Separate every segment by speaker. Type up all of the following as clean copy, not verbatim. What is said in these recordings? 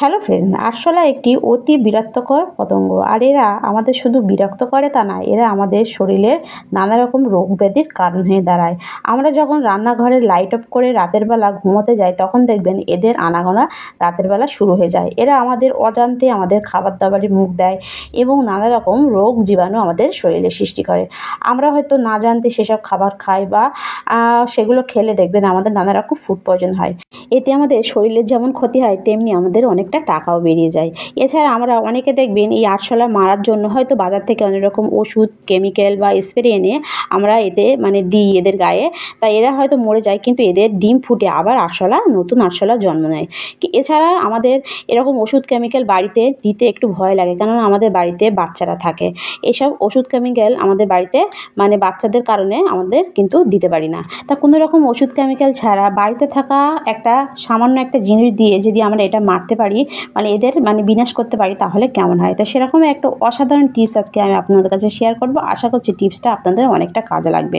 Speaker 1: Hello friend, আরশোলা একটি অতি বিরক্তকর পতঙ্গ। আর এরা আমাদের শুধু বিরক্ত করে তা না, এরা আমাদের শরীরের নানা রকম রোগ ব্যাধির কারণ হয়ে দাঁড়ায়। আমরা যখন রান্নাঘরে লাইট অফ করে রাতের বেলা ঘুমোতে যাই, তখন দেখবেন এদের আনাগোনা রাতের বেলা শুরু হয়ে যায়। এরা আমাদের অজান্তে আমাদের খাবার দাবারে মুখ দেয় এবং নানা রকম রোগ জীবাণু আমাদের শরীরে সৃষ্টি করে। আমরা হয়তো না জানতে সেসব খাবার খাই বা সেগুলো খেলে দেখবেন আমাদের নানা রকম ফুড পয়জন হয়। এতে আমাদের শরীরের যেমন ক্ষতি হয়, তেমনি আমাদের অনেকটা টাকাও বেরিয়ে যায়। এছাড়া আমরা অনেকে দেখবেন এই আরশোলা মারার জন্য হয়তো বাজার থেকে অনেক রকম ওষুধ, কেমিক্যাল বা স্প্রে এনে আমরা এতে দিই এদের গায়ে, তাই এরা হয়তো মরে যায়, কিন্তু এদের ডিম ফুটে আবার নতুন আরশোলা জন্ম নেয়। এছাড়া আমাদের এরকম ওষুধ কেমিক্যাল বাড়িতে দিতে একটু ভয় লাগে, কেননা আমাদের বাড়িতে বাচ্চারা থাকে। এসব ওষুধ কেমিক্যাল আমাদের বাড়িতে বাচ্চাদের কারণে আমাদের কিন্তু দিতে পারি না। তা কোনো রকম ওষুধ কেমিক্যাল ছাড়া বাড়িতে থাকা সামান্য একটা জিনিস দিয়ে যদি আমরা এটা মারতে পারি, এদের বিনাশ করতে পারি, তাহলে কেমন হয়। তো সেরকম একটা অসাধারণ টিপস আজকে আমি আপনাদের কাছে শেয়ার করব। আশা করছি টিপসটা আপনাদের অনেকটা কাজে লাগবে।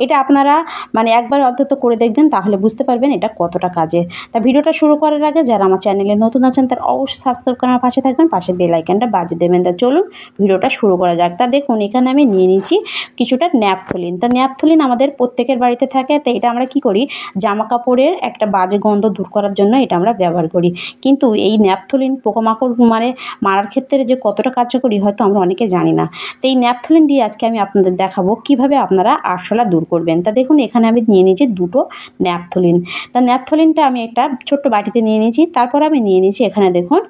Speaker 1: এটা আপনারা একবার অন্তত করে দেখবেন, তাহলে বুঝতে পারবেন এটা কতটা কাজে। তা ভিডিওটা শুরু করার আগে যারা আমার চ্যানেলে নতুন আছেন তারা অবশ্যই সাবস্ক্রাইব করে আমার পাশে থাকবেন, পাশে বেল আইকনটা বাজিয়ে দেবেন। তা চলুন ভিডিওটা শুরু করা যাক। তা দেখুন, এখানে আমি নিয়ে নিয়েছি কিছুটা ন্যাপথলিন। তা ন্যাপথলিন আমাদের প্রত্যেকের বাড়িতে থাকে। তো এটা আমরা কি করি, জামা কাপড়ের একটা বাজে গন্ধ দূর করার জন্য এটা আমরা ব্যবহার করি। কিন্তু এই ন্যাপথলিন পোকামাকড় মারার ক্ষেত্রে যে কতটা কার্যকরী হয়তো আমরা অনেকে জানি না। তো এই ন্যাপথলিন দিয়ে আজকে আমি আপনাদের দেখাবো কিভাবে আপনারা আরশোলা দূর করবেন। তা দেখুন, এখানে আমি নিয়ে নিয়েছি দুটো ন্যাপথলিন। তা ন্যাপথলিনটা আমি একটা ছোট্ট বাটিতে নিয়ে নিয়েছি। তারপর আমি নিয়ে নিয়েছি এখানে দেখুন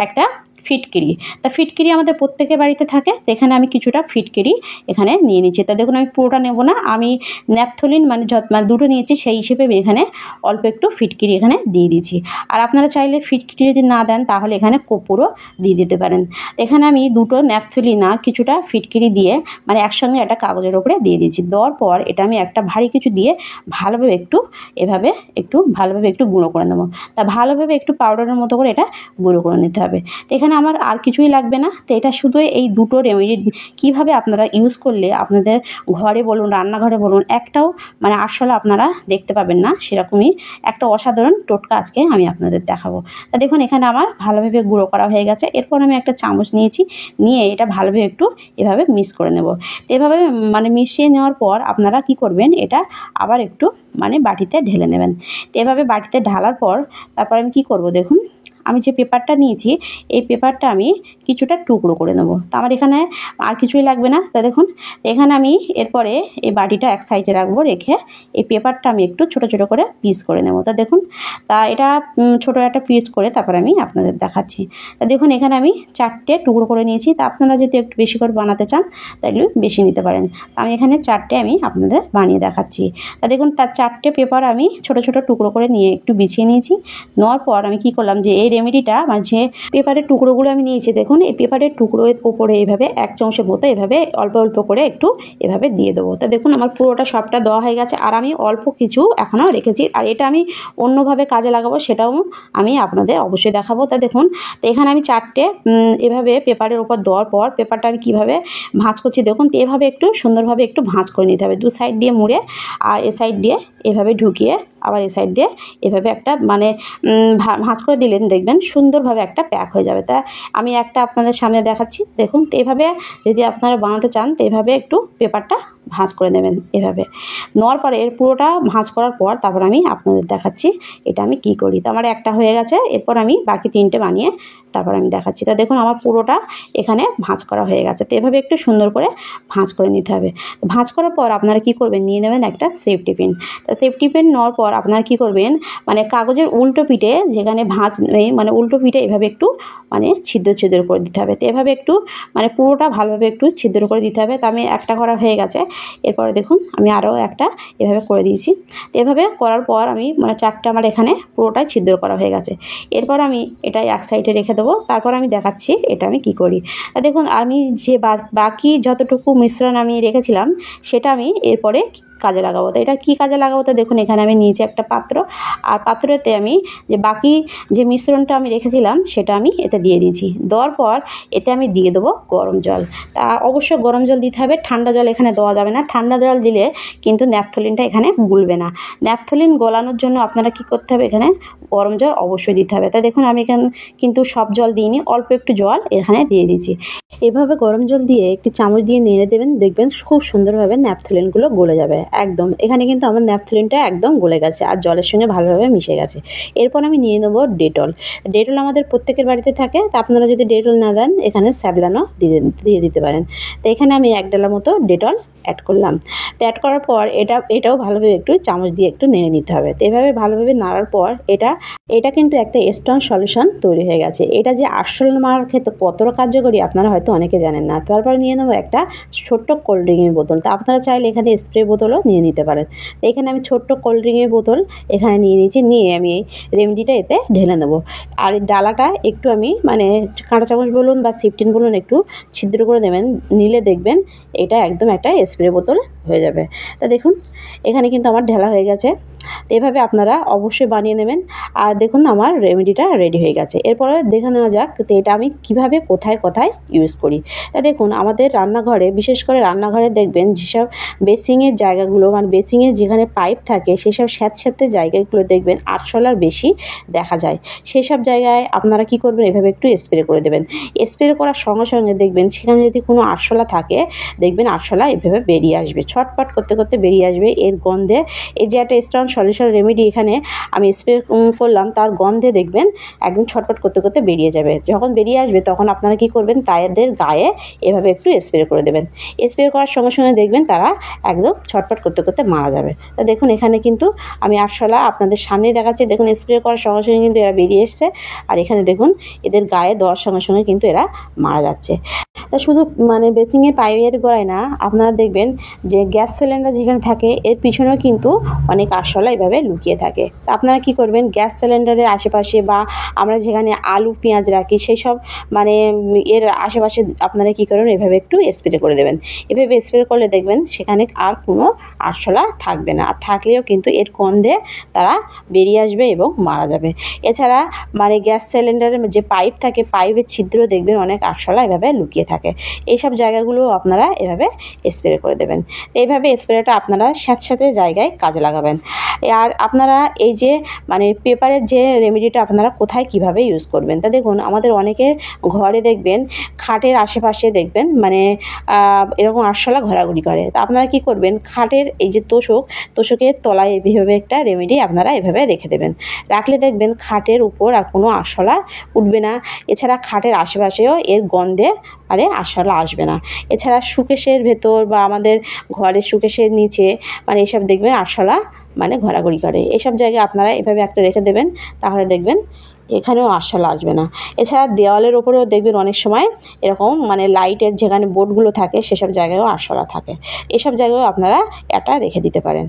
Speaker 1: একটা ফিটকিরি। তা ফিটকিরি আমাদের প্রত্যেকের বাড়িতে থাকে। তো এখানে আমি কিছুটা ফিটকিরি এখানে নিয়ে নিচ্ছি। তা দেখুন, আমি পুরোটা নেব না, আমি ন্যাপথলিন দুটো নিয়েছি, সেই হিসেবে আমি এখানে অল্প একটু ফিটকিরি এখানে দিয়ে দিচ্ছি। আর আপনারা চাইলে ফিটকিরি যদি না দেন, তাহলে এখানে কর্পূরও দিয়ে দিতে পারেন। তো এখানে আমি দুটো ন্যাপথলিন কিছুটা ফিটকিরি দিয়ে একসঙ্গে একটা কাগজের ওপরে দিয়ে দিয়েছি। দেওয়ার পর এটা আমি একটা ভারী কিছু দিয়ে ভালোভাবে একটু গুঁড়ো করে নেবো। তা ভালোভাবে একটু পাউডারের মতো করে এটা গুঁড়ো করে নিতে হবে। তো এখানে আমার আর কিছুই লাগবে না। তো এটা শুধু এই দুটো রেমেডি কীভাবে আপনারা ইউজ করলে আপনাদের ঘরে বলুন, রান্নাঘরে বলুন, একটাও আরশোলা আপনারা দেখতে পাবেন না, সেরকমই একটা অসাধারণ টোটকা আজকে আমি আপনাদের দেখাবো। তা দেখুন, এখানে আমার ভালোভাবে গুঁড়ো করা হয়ে গেছে। এরপর আমি একটা চামচ নিয়েছি, নিয়ে এটা ভালোভাবে একটু এভাবে মিক্স করে নেব। তো এভাবে মিশিয়ে নেওয়ার পর আপনারা কি করবেন, এটা আবার একটু বাটিতে ঢেলে নেবেন। তো এভাবে বাটিতে ঢালার পর তারপর আমি কি করব, দেখুন আমি যে পেপারটা নিয়েছি এই পেপারটা আমি কিছুটা টুকরো করে নেব। তো আমার এখানে আর কিছুই লাগবে না। তা দেখুন, এখানে আমি এরপরে এই বাটিটা এক সাইডে রাখবো, রেখে এই পেপারটা আমি একটু ছোট ছোট করে পিস করে নেব। তা দেখুন, তা এটা ছোটো একটা পিস করে তারপর আমি আপনাদের দেখাচ্ছি। তা দেখুন, এখানে আমি 4টে টুকরো করে নিয়েছি। তা আপনারা যদি একটু বেশি করে বানাতে চান তাহলে বেশি নিতে পারেন। আমি এখানে 4টে আমি আপনাদের বানিয়ে দেখাচ্ছি। তা দেখুন, তার 4টে পেপার আমি ছোট ছোট টুকরো করে নিয়ে একটু বিছিয়ে নিয়েছি। নেওয়ার পর আমি কি করলাম, যে এই রেমেডিটা যে পেপারের টুকরোগুলো আমি নিয়েছি, দেখুন এই পেপারের টুকরোর ওপরে এইভাবে 1 চামচের মতো এভাবে অল্প অল্প করে একটু এভাবে দিয়ে দেবো। তা দেখুন, আমার পুরোটা সবটা দেওয়া হয়ে গেছে। আর আমি অল্প কিছু এখনও রেখেছি, আর এটা আমি অন্যভাবে কাজে লাগাবো, সেটাও আমি আপনাদের অবশ্যই দেখাবো। তা দেখুন, তো এখানে আমি 4টে এভাবে পেপারের ওপর দেওয়ার পর পেপারটা আমি কীভাবে ভাঁজ করছি দেখুন। তো এভাবে একটু সুন্দরভাবে একটু ভাঁজ করে নিতে হবে, 2 সাইড দিয়ে মুড়ে, আর এ সাইড দিয়ে এভাবে ঢুকিয়ে আবার এই সাইড দিয়ে এভাবে একটা ভাঁজ করে দিলেন, দেখবেন সুন্দরভাবে একটা প্যাক হয়ে যাবে। তা আমি একটা আপনাদের সামনে দেখাচ্ছি, দেখুন। তো এভাবে যদি আপনারা বানাতে চান, তো এভাবে একটু পেপারটা ভাঁজ করে নেবেন। এভাবে নেওয়ার পরে এর পুরোটা ভাঁজ করার পর তারপর আমি আপনাদের দেখাচ্ছি এটা আমি কি করি। তো আমার একটা হয়ে গেছে, এরপর আমি বাকি 3টে বানিয়ে তারপর আমি দেখাচ্ছি। তা দেখুন, আমার পুরোটা এখানে ভাঁজ করা হয়ে গেছে। তো এভাবে একটু সুন্দর করে ভাঁজ করে নিতে হবে। ভাঁজ করার পর আপনারা কি করবেন, নিয়ে নেবেন একটা সেফটি পিন। তো সেফটি পিন নেওয়ার পর আপনারা কি করবেন, কাগজের উল্টো পিঠে যেখানে ভাঁজ নেই, উল্টো পিঠে এভাবে একটু ছিদ্র ছিদ্র করে দিতে হবে। তো এভাবে একটু পুরোটা ভালোভাবে একটু ছিদ্র করে দিতে হবে। তো আমি একটা করা হয়ে গেছে, এরপরে দেখুন আমি আরও একটা এভাবে করে দিয়েছি। তো এভাবে করার পর আমি 4টে আমার এখানে পুরোটাই ছিদ্র করা হয়ে গেছে। এরপর আমি এটা এক সাইডে রেখে দেবো। তারপর আমি দেখাচ্ছি এটা আমি কি করি। তা দেখুন, আমি যে বাকি যতটুকু মিশ্রণ আমি রেখেছিলাম সেটা আমি এরপরে কাজে লাগাবো। তো এটা কী কাজে লাগাবো, তো দেখুন এখানে আমি নিয়েছি একটা পাত্র, আর পাত্রতে আমি যে বাকি যে মিশ্রণটা আমি রেখেছিলাম সেটা আমি এতে দিয়ে দিয়েছি। দেওয়ার পর এতে আমি দিয়ে দেবো গরম জল। তা অবশ্যই গরম জল দিতে হবে, ঠান্ডা জল এখানে দেওয়া যাবে না। ঠান্ডা জল দিলে কিন্তু ন্যাপথলিনটা এখানে গুলবে না। ন্যাপথলিন গলানোর জন্য আপনারা কী করতে হবে, এখানে গরম জল অবশ্যই দিতে হবে। তা দেখুন আমি এখানে কিন্তু সব জল দিইনি, অল্প একটু জল এখানে দিয়ে দিয়েছি। এভাবে গরম জল দিয়ে একটি চামচ দিয়ে নেড়ে দেবেন, দেখবেন খুব সুন্দরভাবে ন্যাপথলিনগুলো গলে যাবে একদম। এখানে কিন্তু আমার ন্যাপথলিনটা একদম গলে গেছে আর জলের সঙ্গে ভালোভাবে মিশে গেছে। এরপর আমি নিয়ে নেবো ডেটল। ডেটল আমাদের প্রত্যেকের বাড়িতে থাকে, তা আপনারা যদি ডেটল না দেন এখানে স্যাভলনও দিয়ে দিতে পারেন। তো এখানে আমি 1 ডালা মতো ডেটল অ্যাড করলাম। তো অ্যাড করার পর এটাও ভালোভাবে একটু চামচ দিয়ে একটু নেড়ে নিতে হবে। তো এভাবে ভালোভাবে নাড়ার পর এটা কিন্তু একটা স্ট্রং সলিউশন তৈরি হয়ে গেছে। এটা যে আরশোলা মারার ক্ষেত্রে কতটা কার্যকরী আপনারা হয়তো অনেকে জানেন না। তারপর নিয়ে নেবো একটা ছোট্ট কোল্ড ড্রিঙ্কের বোতল। তো আপনারা চাইলে এখানে স্প্রে বোতলও নিয়ে নিতে পারেন। তো এখানে আমি ছোট্ট কোল্ড ড্রিঙ্কের বোতল এখানে নিয়ে নিয়েছি, নিয়ে আমি এই রেমেডিটা এতে ঢেলে নেবো। আর এই ডালাটা একটু আমি মানে কাঁটা চামচ বলুন বা সিফটিন বলুন একটু ছিদ্র করে দেবেন, নিলে দেখবেন এটা একদম একটা স্প্রে বোতল হয়ে যাবে। তা দেখুন এখানে কিন্তু আমার ঢেলা হয়ে গেছে। তো এভাবে আপনারা অবশ্যই বানিয়ে নেবেন। আর দেখুন আমার রেমেডিটা রেডি হয়ে গেছে। এরপরে দেখে নেওয়া যাক তো এটা আমি কিভাবে কোথায় কোথায় ইউজ করি। তা দেখুন আমাদের রান্নাঘরে, বিশেষ করে রান্নাঘরে দেখবেন যেসব বেসিংয়ের জায়গাগুলো মানে বেসিংয়ের যেখানে পাইপ থাকে সেসব স্যাঁতস্যাঁতে জায়গাগুলো দেখবেন আরশোলার বেশি দেখা যায়। সেসব জায়গায় আপনারা কি করবেন, এভাবে একটু স্প্রে করে দেবেন। স্প্রে করার সঙ্গে সঙ্গে দেখবেন সেখানে যদি কোনো আরশোলা থাকে দেখবেন আরশোলা এভাবে বেরিয়ে আসবে, ছটপট করতে করতে বেরিয়ে আসবে। এর গন্ধে এই যে একটা স্ট্রং সলিউশন রেমেডি এখানে আমি স্প্রে করলাম তার গন্ধে দেখবেন একদম ছটপট করতে করতে বেরিয়ে যাবে। যখন বেরিয়ে আসবে তখন আপনারা কি করবেন, তাদের গায়ে এভাবে একটু স্প্রে করে দেবেন। স্প্রে করার সঙ্গে সঙ্গে দেখবেন তারা একদম ছটপট করতে করতে মারা যাবে। তো দেখুন এখানে কিন্তু আমি আরশোলা আপনাদের সামনেই দেখাচ্ছি। দেখুন স্প্রে করার সঙ্গে সঙ্গে কিন্তু এরা বেরিয়ে এসছে, আর এখানে দেখুন এদের গায়ে দেওয়ার সঙ্গে সঙ্গে কিন্তু এরা মারা যাচ্ছে। তা শুধু মানে বেসিংয়ের পাইপের গোড়ায় না, আপনারা দেখবেন যে গ্যাস সিলিন্ডার যেখানে থাকে এর পিছনেও কিন্তু অনেক আরশোলা এভাবে লুকিয়ে থাকে। তা আপনারা কি করবেন, গ্যাস সিলিন্ডারের আশেপাশে বা আমরা যেখানে আলু পেঁয়াজ রাখি সেই সব মানে এর আশেপাশে আপনারা কি করবেন, এভাবে একটু স্প্রে করে দেবেন। এভাবে স্প্রে করলে দেখবেন সেখানে আর কোনো আরশোলা থাকবে না, আর থাকলেও কিন্তু এর গন্ধে তারা বেরিয়ে আসবে এবং মারা যাবে। এছাড়া মানে গ্যাস সিলিন্ডারের যে পাইপ থাকে পাইপের ছিদ্র দেখবেন অনেক আরশোলা এভাবে লুকিয়ে থাকে। এইসব জায়গাগুলো আপনারা এভাবে স্প্রে করে দেবেন। এইভাবে স্প্রেটা আপনারা স্যাঁতস্যাঁতে জায়গায় কাজে লাগাবেন। আর আপনারা এই যে মানে পেপারের যে রেমেডিটা আপনারা কোথায় কিভাবে ইউজ করবেন। তা দেখুন আমাদের অনেকের ঘরে দেখবেন খাটের আশেপাশে দেখবেন মানে এরকম আরশোলা ঘোরাঘুরি করে। তা আপনারা কি করবেন, খাটের এই যে তোষকের তলায় এইভাবে একটা রেমেডি আপনারা এভাবে রেখে দেবেন। রাখলে দেখবেন খাটের উপর আর কোনো আরশোলা উঠবে না। এছাড়া খাটের আশেপাশেও এর গন্ধে আরশোলা আসবে না। এছাড়া শোকেসের ভেতর বা আমাদের ঘরের শোকেসের নিচে মানে এসব দেখবেন আরশোলা মানে ঘোরাঘুরি করে। এসব জায়গায় আপনারা এভাবে একটা রেখে দেবেন, তাহলে দেখবেন এখানেও আরশোলা আসবে না। এছাড়া দেওয়ালের ওপরেও দেখবেন অনেক সময় এরকম মানে লাইটের যেখানে বোর্ডগুলো থাকে সেসব জায়গায়ও আরশোলা থাকে। এসব জায়গায়ও আপনারা এটা রেখে দিতে পারেন।